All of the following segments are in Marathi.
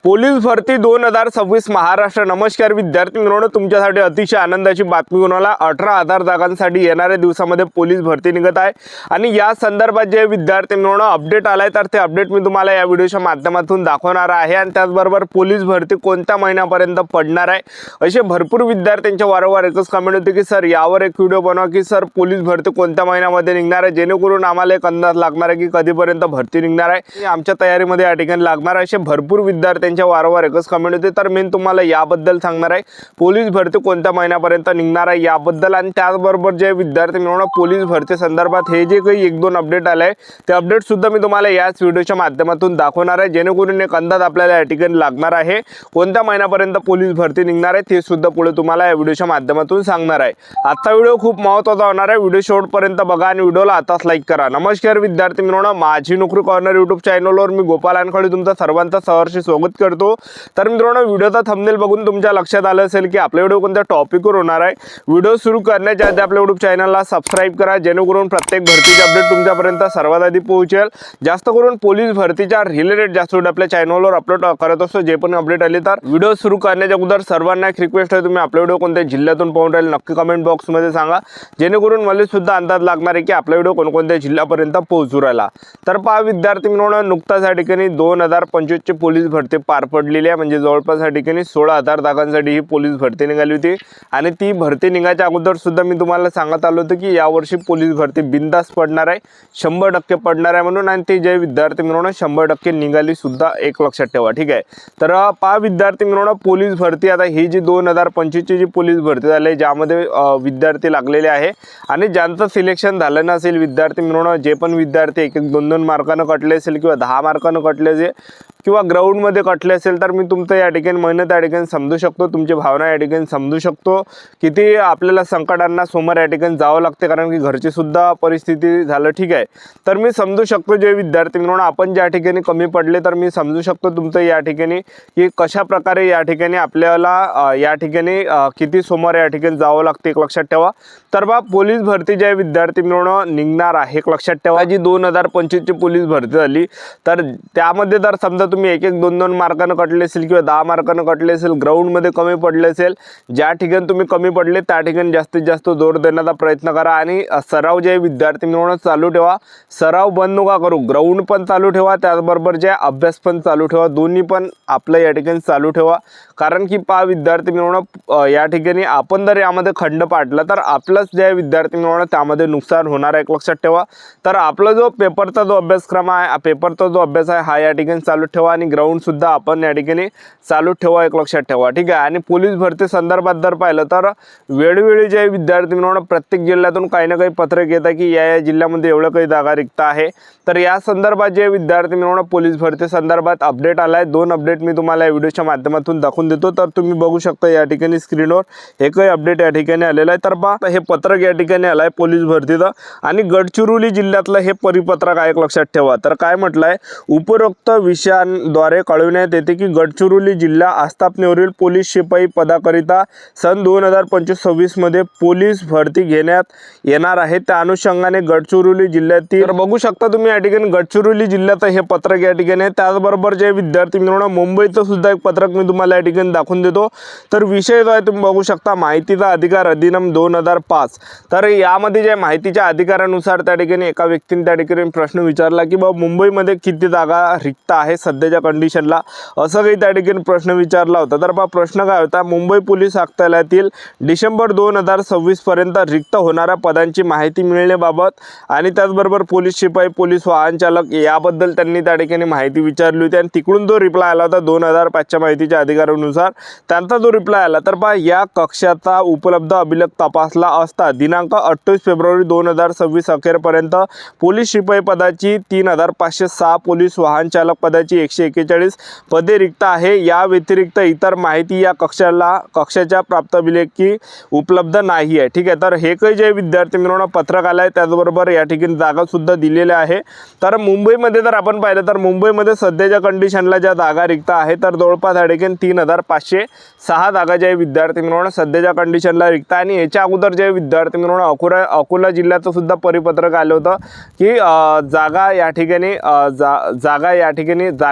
पोलीस भरती 2026 महाराष्ट्र। नमस्कार विद्यार्थी मित्रांनो, तुमच्यासाठी अतिशय आनंदाची बातमी घेऊन आला। 18,000 जागांसाठी येणाऱ्या दिवसामध्ये पोलीस भरती निघत आहे आणि या संदर्भात जे विद्यार्थी मित्रांनो अपडेट आलाय तर ते अपडेट मी तुम्हाला या व्हिडिओच्या माध्यमातून दाखवणार आहे आणि त्याचबरोबर पोलीस भरती कोणत्या महिन्यापर्यंत पडणार आहे असे भरपूर विद्यार्थ्यांच्या वारंवार एकच कमेंट होते की सर यावर एक व्हिडिओ बनवा की सर पोलीस भरती कोणत्या महिन्यामध्ये निघणार आहे, जेणेकरून आम्हाला एक अंदाज लागणार आहे की कधीपर्यंत भरती निघणार आहे, आमच्या तयारीमध्ये या ठिकाणी लागणार आहे। असे भरपूर विद्यार्थ्यांच्या वारंवार एकच कमेंट होते, तर मी तुम्हाला याबद्दल सांगणार आहे पोलीस भरती कोणत्या महिन्यापर्यंत निघणार आहे याबद्दल। आणि त्याचबरोबर जे विद्यार्थी मित्रांनो पोलीस भरती संदर्भात हे जे काही एक दोन अपडेट आले ते अपडेट सुद्धा मी तुम्हाला याच व्हिडिओच्या माध्यमातून दाखवणार आहे, जेणेकरून एक अंदाज आपल्याला या ठिकाणी लागणार आहे कोणत्या महिन्यापर्यंत पोलीस भरती निघणार आहे ते सुद्धा पुढे तुम्हाला या व्हिडिओच्या माध्यमातून सांगणार आहे। आजचा व्हिडिओ खूप महत्त्वाचा होणार आहे, व्हिडिओ शेवटपर्यंत बघा आणि व्हिडिओला आताच लाईक करा। नमस्कार विद्यार्थी मित्रांनो, माझी नोकरी कॉर्नर यूट्यूब चॅनलवर मी गोपाल अनखळे तुमचं सर्वांचं सहर्ष स्वागत करतो। तर मित्रांनो व्हिडिओचा थंबनेल बघून तुमच्या लक्षात आलं असेल की आपला व्हिडिओ कोणत्या टॉपिकवर होणार आहे। व्हिडिओ सुरू करण्याच्या आधी आपल्या यूट्यूब चॅनलला सबस्क्राइब करा, जेणेकरून प्रत्येक भरतीचे अपडेट तुमच्यापर्यंत सर्वात आधी पोहोचेल। जास्त करून पोलीस भरतीच्या रिलेटेड जास्त आपल्या चॅनलवर अपलोड करत असतो, जे पण अपडेट आले तर व्हिडिओ सुरू करण्याच्या अगोदर सर्वांना एक रिक्वेस्ट आहे, तुम्ही आपला व्हिडिओ कोणत्या जिल्ह्यातून पाहून राहिले नक्की कमेंट बॉक्समध्ये सांगा, जेणेकरून मला सुद्धा अंदाज लागणार आहे की आपला व्हिडिओ कोणकोणत्या जिल्ह्यापर्यंत पोहोचू राहिला। तर पहा विद्यार्थी मित्रांनो, नुकताच या ठिकाणी 2025 ची पोलीस भरती पार पडलेली आहे, म्हणजे जवळपास या ठिकाणी 16,000 जागांसाठी ही पोलीस भरती निघाली होती। आणि ती भरती निघायच्या अगोदर सुद्धा मी तुम्हाला सांगत आलो होतो की यावर्षी पोलीस भरती बिनधास्त पडणार आहे, 100% पडणार आहे म्हणून। आणि ते जे विद्यार्थी मित्रांनो 100% निघाली सुद्धा एक लक्षात ठेवा, ठीक आहे। तर पहा विद्यार्थी मित्रांनो पोलीस भरती आता ही जी 2025 ची जी पोलीस भरती झाली आहे, ज्यामध्ये विद्यार्थी लागलेले आहे आणि ज्यांचं सिलेक्शन झालं नसेल विद्यार्थी मित्रांनो, जे पण विद्यार्थी एक एक 2-2 मार्कानं कटले असेल किंवा 10 मार्कानं कटले असेल किंवा ग्राउंडमध्ये कटले असेल, तर मी तुमचं या ठिकाणी मेहनत या ठिकाणी समजू शकतो, तुमची भावना या ठिकाणी समजू शकतो, किती आपल्याला संकटांना समोर या ठिकाणी जावं लागते, कारण की घरची सुद्धा परिस्थिती झालं, ठीक आहे। तर मी समजू शकतो जे विद्यार्थी मित्रांनो आपण ज्या ठिकाणी कमी पडले, तर मी समजू शकतो तुमचं या ठिकाणी की कशा प्रकारे या ठिकाणी आपल्याला या ठिकाणी किती समोर या ठिकाणी जावं लागते, एक लक्षात ठेवा। तर बा पोलीस भरती जे विद्यार्थी मित्रांनो निघणार आहे, एक लक्षात ठेवा, जी 2025 ची पोलीस भरती झाली तर त्यामध्ये जर समजा तुम्ही 1-1, 2-2 मार्कानं कटले असेल किंवा 10 मार्कानं कटले असेल, ग्राउंडमध्ये कमी पडले असेल, ज्या ठिकाणी तुम्ही कमी पडले त्या ठिकाणी जास्तीत जास्त जोर देण्याचा प्रयत्न करा आणि सराव जे विद्यार्थी मित्रांनो चालू ठेवा, सराव बंद नका करू, ग्राउंड पण चालू ठेवा, त्याचबरोबर जे अभ्यास पण चालू ठेवा, दोन्ही पण आपलं या ठिकाणी चालू ठेवा। कारण की पहा विद्यार्थी मित्रांनो या ठिकाणी आपण जर यामध्ये खंड पाडला तर आपलंच जे विद्यार्थी मित्रांनो त्यामध्ये नुकसान होणार आहे, एक लक्षात ठेवा। तर आपला जो पेपरचा जो अभ्यासक्रम आहे, पेपरचा जो अभ्यास आहे हा या ठिकाणी चालू ठेवा आणि ग्राउंड सुद्धा आपण या ठिकाणी चालू ठेवा, एक लक्षात ठेवा, ठीक आहे। आणि पोलीस भरती संदर्भात जर पाहिलं तर वेळोवेळी जे विद्यार्थी मित्रांनो प्रत्येक जिल्ह्यातून काही ना काही पत्रक येतं की या जिल्ह्यामध्ये एवढं काही जागा रिक्त आहे। तर या संदर्भात जे विद्यार्थी मित्रांनो पोलीस भरती संदर्भात अपडेट आलाय, 2 अपडेट मी तुम्हाला या व्हिडिओच्या माध्यमातून दाखवून देतो। तर तुम्ही बघू शकता या ठिकाणी स्क्रीनवर एकही अपडेट या ठिकाणी आलेलं आहे। तर पहा हे पत्रक या ठिकाणी आलंय पोलीस भरतीचं आणि गडचिरोली जिल्ह्यातलं हे परिपत्रक आहे, एक लक्षात ठेवा। तर काय म्हटलंय, उपरोक्त विषयांद्वारे कळविण्यात येते की गडचिरोली जिल्हा आस्थापनेवरील पोलीस शिपाई पदाकरिता सन 2025-26 मध्ये पोलीस भरती घेण्यात येणार आहे, त्या अनुषंगाने गडचिरोली जिल्ह्यातील, तर बघू शकता तुम्ही या ठिकाणी गडचिरोली जिल्ह्याचं हे पत्रक या ठिकाणी आहे। त्याचबरोबर जे विद्यार्थी मित्रांनो मुंबईचं सुद्धा एक पत्रक मी तुम्हाला या ठिकाणी दाखवून देतो। तर विषय जो आहे तुम्ही बघू शकता, माहितीचा अधिकार अधिनियम 2005। तर यामध्ये जे माहितीच्या अधिकारानुसार त्या ठिकाणी एका व्यक्तीने त्या ठिकाणी प्रश्न विचारला की बाबा मुंबईमध्ये किती जागा रिक्त आहे सध्याच्या कंडिशनला, असं काही त्या ठिकाणी प्रश्न विचारला होता। तर बा प्रश्न काय होता, मुंबई पोलीस आयुक्तालयातील डिसेंबर 2026 पर्यंत रिक्त होणाऱ्या पदांची माहिती मिळण्याबाबत आणि त्याचबरोबर पोलीस शिपाई, पोलीस वाहन चालक याबद्दल त्यांनी त्या ठिकाणी माहिती विचारली होती आणि तिकडून जो रिप्लाय आला होता 2005 च्या माहितीच्या अधिकारानुसार त्यांचा जो रिप्लाय आला, तर पहा या कक्षाचा उपलब्ध अभिलेख तपासला असता दिनांक 28 फेब्रुवारी 2026 अखेरपर्यंत पोलीस शिपाई पदाची 3,506, पोलीस वाहन चालक पदाची 141 पदे रिक्त आहे। या व्यतिरिक्त इतर माहिती या कक्षाच्या प्राप्त अभिलेखी उपलब्ध नाही आहे, ठीक आहे। तर हे काही जे विद्यार्थी मित्रांनो पत्रक आलंय त्याचबरोबर या ठिकाणी जागा सुद्धा दिलेल्या आहे। तर मुंबईमध्ये जर आपण पाहिलं तर मुंबईमध्ये सध्याच्या कंडिशनला ज्या जागा रिक्त आहे तर जवळपास या ठिकाणी 3,506 जागा ज्या विद्यार्थी मित्रांनो सध्याच्या कंडिशनला रिक्त आहे। आणि याच्या अगोदर जे विद्यार्थी मित्रांनो अकोला जिल्ह्याचं सुद्धा परिपत्रक आलं होतं की जागा या ठिकाणी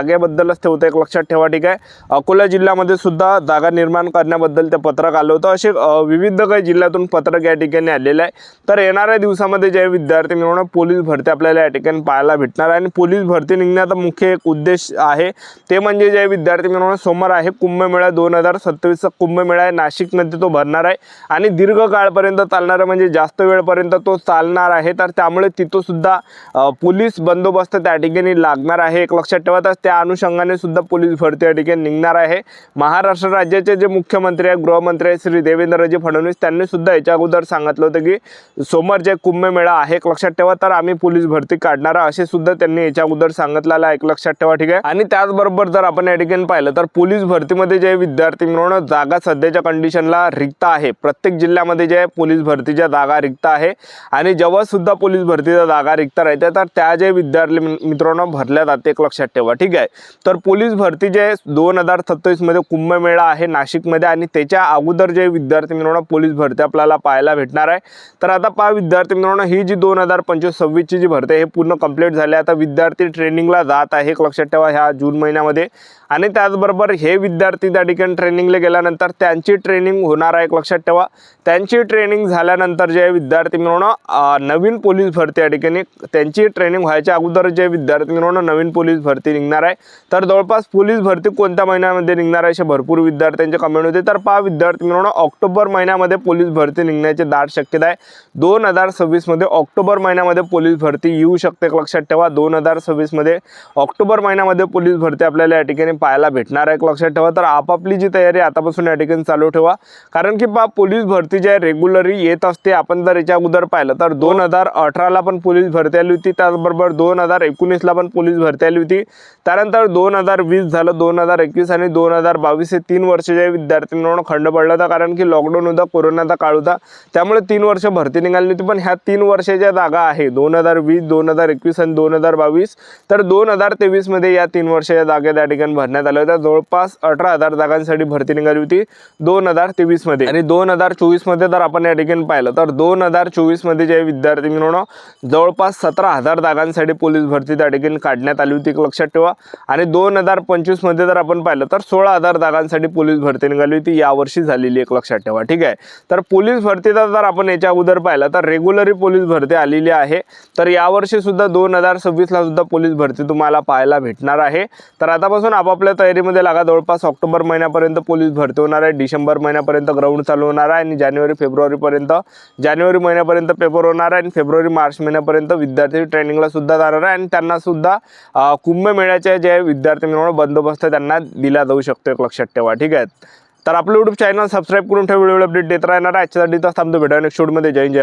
जागेबद्दलच ते होतं, एक लक्षात ठेवा, ठीक आहे. अकोला जिल्ह्यामध्ये सुद्धा जागा निर्माण करण्याबद्दल ते पत्रक आलं होतं. असे विविध काही जिल्ह्यातून पत्रक या ठिकाणी आलेले आहे. तर येणाऱ्या दिवसामध्ये जे विद्यार्थी मिळवणं पोलीस भरती आपल्याला या ठिकाणी पाहायला भेटणार आहे. आणि पोलीस भरती निघण्याचा मुख्य एक उद्देश आहे ते म्हणजे जे विद्यार्थी मिळवणं समोर आहे कुंभमेळा 2027चा कुंभमेळा आहे, नाशिकमध्ये तो भरणार आहे आणि दीर्घ काळपर्यंत चालणार, म्हणजे जास्त वेळपर्यंत तो चालणार आहे. तर त्यामुळे तिथं सुद्धा पोलीस बंदोबस्त त्या ठिकाणी लागणार आहे, एक लक्षात ठेवा. तर त्या अनुषंगाने सुद्धा पोलीस भरती या ठिकाणी निघणार आहे. महाराष्ट्र राज्याचे जे मुख्यमंत्री आहे, गृहमंत्री आहे श्री देवेंद्रजी फडणवीस, त्यांनी सुद्धा याच्या अगोदर सांगितलं होतं की सोमवार जे कुंभमेळा आहे, एक लक्षात ठेवा, तर आम्ही पोलीस भरती काढणार असे सुद्धा त्यांनी याच्या अगोदर सांगितलेलं आहे, एक लक्षात ठेवा, ठीक आहे. आणि त्याचबरोबर जर आपण या ठिकाणी पाहिलं तर पोलीस भरतीमध्ये जे विद्यार्थी मिळवणं जागा सध्याच्या कंडिशनला रिक्त आहे. प्रत्येक जिल्ह्यामध्ये जे पोलीस भरतीच्या जागा रिक्त आहे आणि जेव्हा सुद्धा पोलीस भरतीच्या जागा रिक्त राहते तर त्या जे विद्यार्थी मित्रांनो भरल्या जाते, एक लक्षात ठेवा, ठीक आहे. तर पोलीस भरती जे 2027 मध्ये कुंभमेळा आहे नाशिकमध्ये आणि त्याच्या अगोदर जे विद्यार्थी मिळवणं पोलीस भरती आपल्याला पाहायला भेटणार आहे. तर आता पहा विद्यार्थी मिळवणं ही जी 2025-26 ची जी भरती आहे हे पूर्ण कंप्लीट झाली. आता विद्यार्थी ट्रेनिंगला जात आहे, एक लक्षात ठेवा, ह्या जून महिन्यामध्ये. आणि त्याचबरोबर हे विद्यार्थी त्या ठिकाणी ट्रेनिंगला गेल्यानंतर त्यांची ट्रेनिंग होणार आहे, एक लक्षात ठेवा. त्यांची ट्रेनिंग झाल्यानंतर जे विद्यार्थी मिळवणं नवीन पोलीस भरती या ठिकाणी त्यांची ट्रेनिंग व्हायच्या अगोदर जे विद्यार्थी मिळवणं नवीन पोलीस भरती निघणार आहे. तर जवळपास पोलीस भरती कोणत्या महिन्यामध्ये निघणार आहे असे भरपूर विद्यार्थ्यांचे कमेंट होते. तर पहा विद्यार्थी मिळवणं ऑक्टोबर महिन्यामध्ये पोलीस भरती निघण्याची दाट शक्यता आहे. 2026 मध्ये ऑक्टोबर महिन्यामध्ये पोलीस भरती येऊ शकते, एक लक्षात ठेवा. 2026 मध्ये ऑक्टोबर महिन्यामध्ये पोलीस भरती आपल्याला या ठिकाणी पाहायला भेटणार आहे, एक लक्षात ठेवा. तर आपापली जी तयारी आतापासून या ठिकाणी चालू ठेवा, कारण की पहा पोलीस भरती जी आहे रेग्युलरी येत असते. आपण जर याच्या अगोदर पाहिलं तर 2018ला पण पोलीस भरती आली होती, त्याचबरोबर 2019ला पण पोलीस भरती आली होती. त्यानंतर 2020 झालं, 2021 आणि 2022 हे 3 वर्ष जे विद्यार्थी मिळवणं खंड पडला होता, कारण की लॉकडाऊन होता, कोरोनाचा काळ होता, त्यामुळे 3 वर्ष भरती निघाली होती. पण ह्या 3 वर्षाच्या जागा आहे 2020, 2021 आणि 2022. तर 2023 मध्ये या 3 वर्षाच्या जागा त्या ठिकाणी भरण्यात आल्या होत्या. जवळपास 18,000 जागांसाठी भरती निघाली होती 2023 मध्ये. आणि 2024 मध्ये जर आपण या ठिकाणी पाहिलं तर 2024 मध्ये जे विद्यार्थी मिळवणं जवळपास 17,000 जागांसाठी पोलीस भरती त्या ठिकाणी काढण्यात आली होती, एक लक्षात ठेवा. आणि 2025 मध्ये जर आपण पाहिलं तर 16,000 जागांसाठी पोलीस भरती निघाली होती, यावर्षी झालेली, एक लक्षात ठेवा, ठीक आहे. तर पोलीस भरतीचा जर आपण याच्या अगोदर पाहिलं तर रेग्युलरी पोलीस भरती आलेली आहे. तर यावर्षी सुद्धा 2026ला सुद्धा पोलीस भरती तुम्हाला पाहायला भेटणार आहे. तर आतापासून आपापल्या तयारीमध्ये लागा. जवळपास ऑक्टोबर महिन्यापर्यंत पोलीस भरती होणार आहे, डिसेंबर महिन्यापर्यंत ग्राउंड चालू होणार आहे आणि जानेवारी महिन्यापर्यंत पेपर होणार आहे आणि फेब्रुवारी-मार्च महिन्यापर्यंत विद्यार्थी ट्रेनिंगला सुद्धा जाणार आहे आणि त्यांना सुद्धा कुंभमेळ्याचे जे विद्यार्थी मिळवणं बंदोबस्त त्यांना दिला जाऊ शकतो, एक लक्षात ठेवा, ठीक आहे. तर आपलं यूट्यूब चॅनल सबस्क्राईब करून ठेवा, व्हिडिओ अपडेट देत राहणार आहे. आजच्यासाठी तर थांबतो, भेटूया नेक्स्ट व्हिडिओमध्ये. जय हिंद.